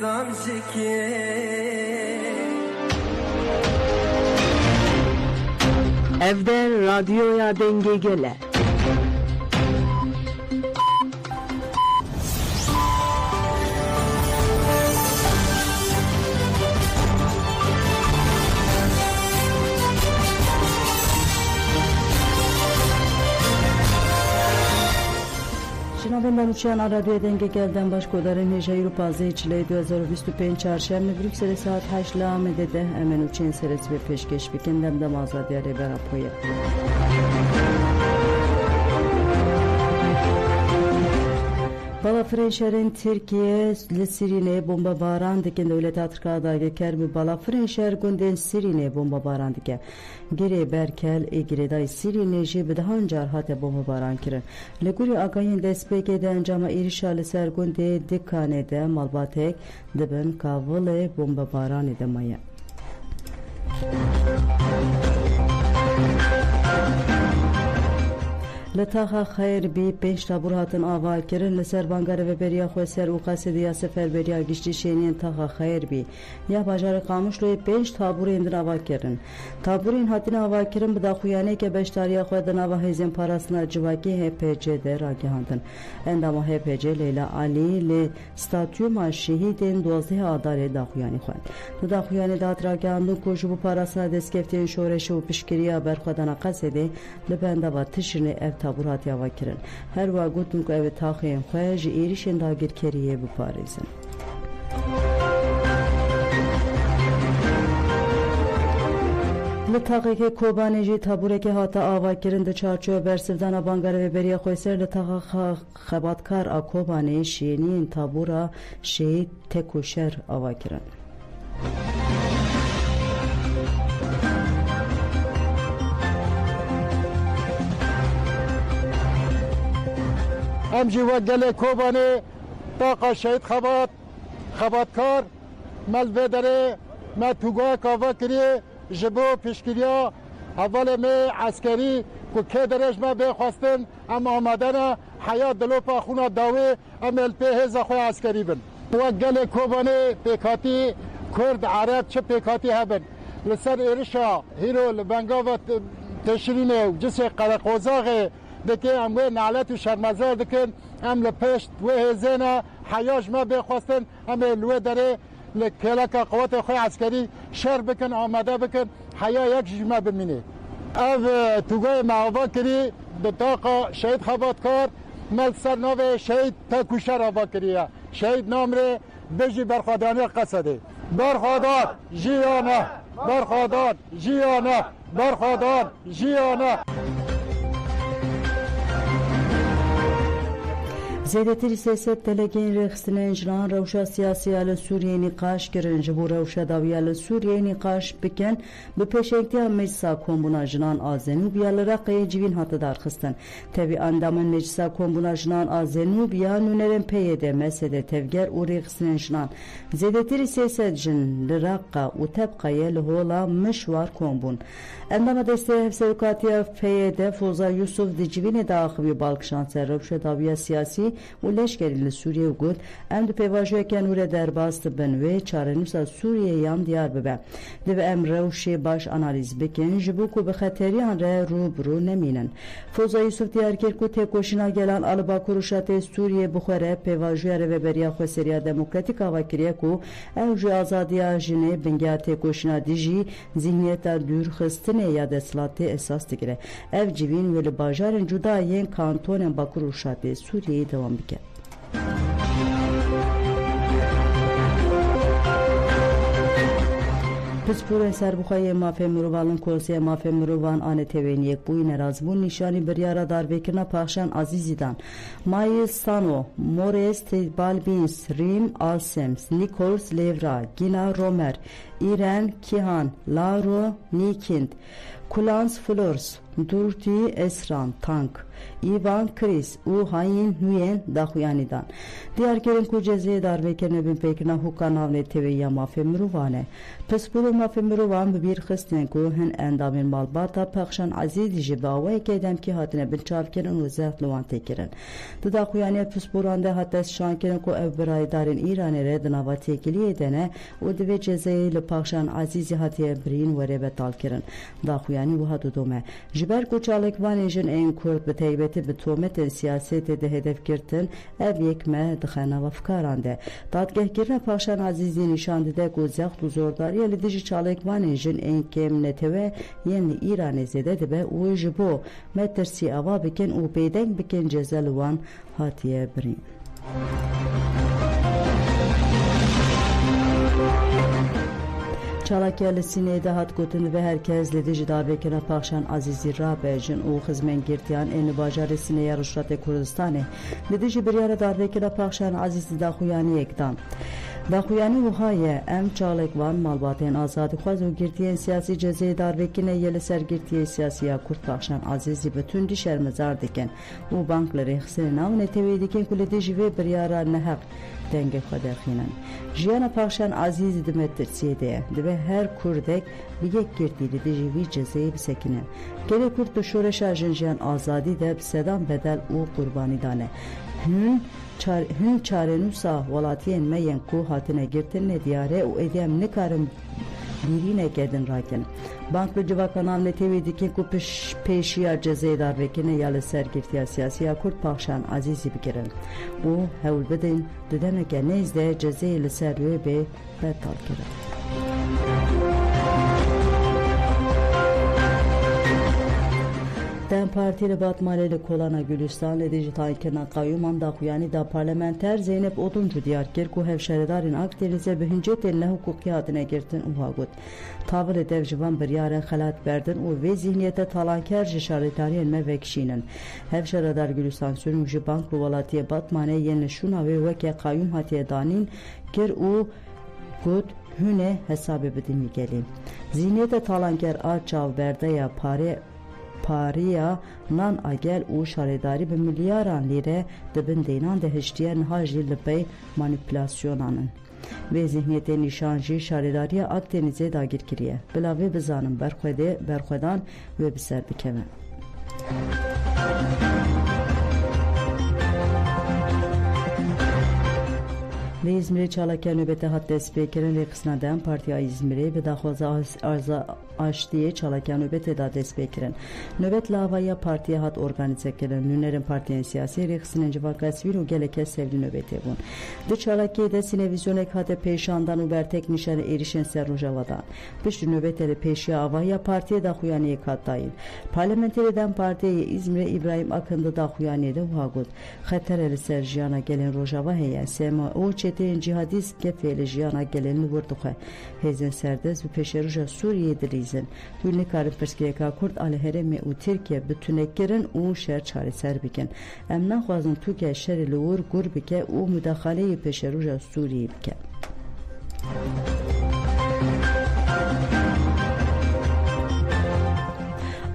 Kurdistan şiki Evde radyoya denge gele. Şinavên Uçyan Radyoya denge gelden başkodarên Hêja Ewropazê Çilê 2025 çarşembe Brükselê saat 8 li Amedê de em Uçên serespê pêşkêş bikin demdem azadiya rêbera Poyê. Balafirên şerên Tirkiye li Sîrînê bombebaran dikin. Dewleta Tirkiye dagihker bi balafirên şer gundên Sîrînê bombebaran dike. Girê Berkel ê girêdayî Sîrînê jî bi dehan car hate bombebaran kirin. Li gorî agahiyên destpêkê de encama êrişa li ser gundê Dikanê de malbatek dibin kavilê bombebaranê de maye. Li taxa Xeyrbî 5 tabur hatin avakirin li ser bangara veberiya xwe ser û qesediya seferberiya giştî şêniyên taxa Xeyrbî ya bajarê Qamişloyê 5 taburên din avakirin. Taburên hatin avakirin bi daxuyaneke beşdariya xwe di nava hêzên parastina civakî HPC de ragihandin. Endama HPC Leyla Alî li statyuma şehîdên 12 adarê daxuyanî xwe. Di daxuyanê de hat ragihandin ku ji bo parastina destkeftiyên şoreşê û piştgiriya berxwedana Qesedê li bendava tişirînê ev tabur hatiya vakirin. Her wa gotin ku ev taxên xwe ji êrişên dagirkeriyê biparêzin. Li taxeke Kobanê jî tabureke hata avakirin di çarçoya bersivdana bangara veberiya xwe ser li taxa xebatkar a Kobanê şêniyên tabura şehîd Tekuşer avakirin. Em jî ve gelê Kobanê taqa şehîd xebatkar melvederê me tugaka vekirî ji bo piştgiriya hevalê me eskerî ku kê derêj me bê xwestin em amade ne heya dilopa xûna dawê em ê li pê hêza xwe eskerî bin. We gelê Kobanê pêkhatî Kurd, Ereb çi pêkhatî hebin. Li ser êrişa hîro li bengava Teşrînê û cisê Qereqozaxê dike em wê nalet û şermezar dikin em li pêş wê hêzê ne heya ji me bê xwestin em ê li wê derê li kêleka qewetê xwe eskerî şer bikin amade bikin heya yek ji me bimînê. Ev tugayê me ava kirî di taqa şehîd xebatkar me ser navê şehîd Tekuşer ava kiriye. Şehîd namrê bijî berxwedanê Qesedê. Berxwedan jiyana, berxwedan jiyana, berxwedan jiyana. Zêdetirî sêset delegeyên rêxistinên jinan rewşa siyasiya li Sûriyê nîqaş kirin ji bo rewşa dawiya li Sûriyê nîqaş bikin bi pêşengtiya Meclisa Kombûna Jinan a Zenûbiya li Reqeyê civîn hate darxistin. Tevî endamên Meclisa Kombûna Jinan a Zenûbiya nûnerên PYD, MSD, Tevger û rêxistinên jinan. Zêdetirî sêset jin li Reqa û Tebqayê li hola mişwar kombûn. Endama desteya hevserokatiya PYD Foza Yusuf di civînê de axivî balkişan ser rewşa dawiya siyasî û leşkerî li Sûriyê got em di pêvajoyeke nûre derbas dibin wê çarenûsa Sûriyeyan diyar bibe. Divê em rewşê baş analîz bikin ji bo ku bi xeteriyan re rûbirû nemînin. Foza Yusuf diyar kir ku têkoşîna gelan ali Bakur û Şatê Sûriyê bixwere pêvajoya rêveberiya Xweseriya Demokratîk ava kiriye ku ew ji azadiya jinê bingiya têkoşîna dijî zihniyeta dûrxistinê ya desthilatê esas digire. Ev civîn wê li bajarên cuda yên kantonên Bakur û Şatê Sûriyeyê devam bike. Pisporên serbixweyê mafê mirovan Kosya mafê mirovan Anetewên Yekbûyî nerazbûn nîşanî biryara darbêkirina Paxşan Azîzîdan, Mayî Stano, Mores Balbins, Rîm Alsems, Nikols Levra, Gina Romer, İren Kihan, Laro Nikind, Kulans Flors, Durti Esran Tank İvan Kris u hayin Hüyen Daxuyanidan Diyarkerin ku cezeye darvekirine bin pekina huka navne teveya mafi miruvane Pespuru mafi miruvan bir xistine ku hin endamir malbata pekşan aziz ji bavay kedem ki hatine bin çavkerin u zert luvan tekirin Daxuyaniya Pespuran de hatta şankerin ku ev biraydarin İranere dınava tekili edene u dive cezeye li pekşan azizi hatiye birin vere betal kirin Daxuyani bu hadu dome Jiber ku çalekvan jin en kurd bi teybeti bi tomet siyasete de hedef girtin ev yekme dixana ve fkarande dadgehgirine paşan azizi nişandı de ku zext u zordari li diji çalekvan jin en kem neteve yeni İran zede de be u jibo metersi ava bikin u beydeng bikin cezelwan hatiye birin Çalakeli sineyde hat gotun ve herkes ledici davekine pakşan azizi rabejin u hizmen girtiyan eni bajarı sineye Ruşrat-ı Kurdistan'ı ledici bir yara davekine pakşan azizi daxuyani ekdan Daxuyani uhaye em çalekvan malbaten azadi xwaz u girtiyen siyasi cezayı darvekine yeli ser girtiye siyasiya kurt pakşan azizi bütün dişer mezar diken u bankları xsine navne tevi diken ku ledici ve bir yara nehaq denge xwederxînin jiyana paxşan azîz dimetirsiye de ve her kurdek bir yek girtî di jî vî cezayê bisekine gelê kurd bi şoreşa jin jiyan azadî de bi sedan bedel û qurbanî dane hûn çarenûsa welatiyên me yên ku hatine girtin ne diyare û ediyem nikarin birîne gedin rakin Bank li civaka navne tevî dikin ku pêşiya cezayê darvekine ya li ser girtiya siyasiya kurd paxşan azîzî bikirin û hewl bidin di demeke nêz de cezayê li ser wê bê betal kirin Dem Partili Batmaneli Kolana Gülistan ledici tankirna kayyuman daxuyani da parlamenter Zeynep Oduncu diyarkir ku hevşeredarin Akdeniz'e bihincetenle hukuki adine girtin uhagut. Tavır edev jivan bir yaren xelat berdin u ve zihniyete talanker jişaretariyen me vekşinin. Hevşeredar Gülistan sürümcü bank ruvalatiye Batman'e yeni şuna ve veke kayyum hatiye danin kir u gut hüne hesabı bidimi geleyim. Zihniyete talanker ağaçav berde ya pariya nan agel u şaredari bi milyaran lire dibin deynan de hiştiyen hajil bey manipülasyonanın ve zihniyete nişanjı şaredariya Akdeniz'e dagir kiriye bilave bizanın berxwedan ve biser bikeme Li İzmir'e çalakya nöbete hat destpêkirin lê qisna dem Partiya İzmir'e bi daxwaza aştiye çalakya nöbete da destpêkirin. Nöbet li avaya partiya hat organize kirin. Nûnerên partiyên siyasî lê qisinin civaka sivîl û geleke sevlî nöbetê bûn. Di çalakyê de sinevîzyonek hate pêşandan û bertek nîşanê êrişên ser Rojavadan. Piştî nöbetê li pêşiya avaya partiya daxuyaniyê hat dayîn. Parlamenterê dem Partiyê İzmir'e İbrahim Akındı daxuyaniyê de wiha got. Xetere li ser jiyana gelên Rojava heye sema o çeteyên cihadîst gefê li jiyana gelên li wir dixwe. Hêzên serdest û pêşeroja Sûriyê dilîzin. Hûn nikarin pirsgirêka Kurd alê herêmê û Tirkiye bitûnekirin û şer çareser bikin. Em naxwazin Tirkiye şerê li wir gur bike û müdaxaleyê pêşeroja Sûriyê bike.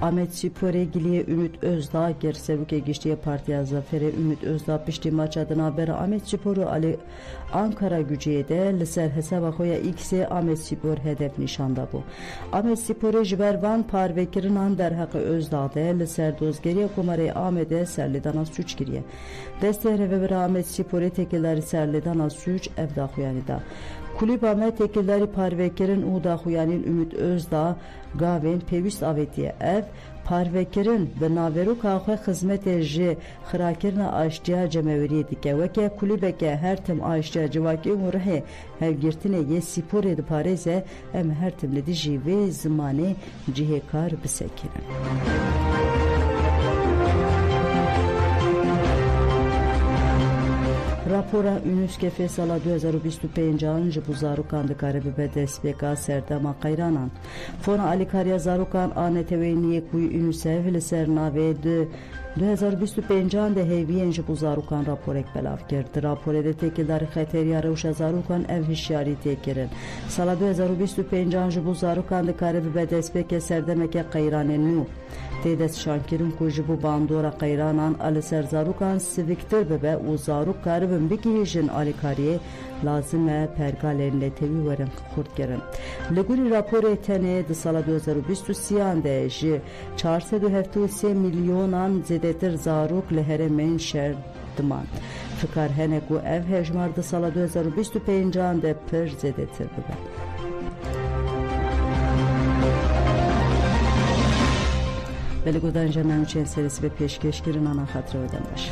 Ahmet Spor'e giliye Ümit Özdağ Gersevük'e geçtiği partiya zafere Ümit Özdağ pişti maç adına beri Ahmet Spor'u Ali Ankara gücüye de liser hesaba koya ikisi Ahmet Spor hedef nişanda bu. Ahmet Spor'e jibervan parvekirin an derhaqı Özdağ'da liser dozgeriye kumare Ahmet'e serlidan az suç giriye. Destehre ve bir Ahmet Spor'e tekilleri serlidan az suç evda xuyanida. Kulüp Ahmet tekilleri parvekirin u daxuyanin Ümit Özdağ gavên pêwîst avêtiye ev parvekirin bi naveroka xwe xizmetê ji xirakirina aştiya cemeweriyê dike weke kulübeke her tim aştiya civakî û rihê hevgirtinê yê sporê diparêze em her tim li dijî vê zimanê cihêkar bisekirin. rapora UNESCO sala 2025 ji bu zarokan dikare bibe destpêka serdema qeyranan. Fona alîkariya zarokan a netewêniyê ku UNICEF li ser navê di 2025 de hêviyên ji bu zarokan raporek belav kir. Di raporê de têkildarî xeteriya rewşa zarokan ev hişyarî tê kirin. Sala 2025 ji bu zarokan dikare bibe destpêkê serdemeke qeyranên nû. Tê destşankirin ku ji bu bandora qeyranan a li ser zarokan sivîktir bibe û zarok karibin bigihîjin alîkariyê lazim e pergalên letewî werin xurtkirin. Li gurî raporê tenê di sala 2023 de ji 473 milyonan zêdetir zarok li herêmên şer diman. Fikar hene ku ev hejmar di sala 2025 de pir zêdetir bibe. Belê godan jemên serisi ve pêşkêşkirin ana xatirê wedan baş.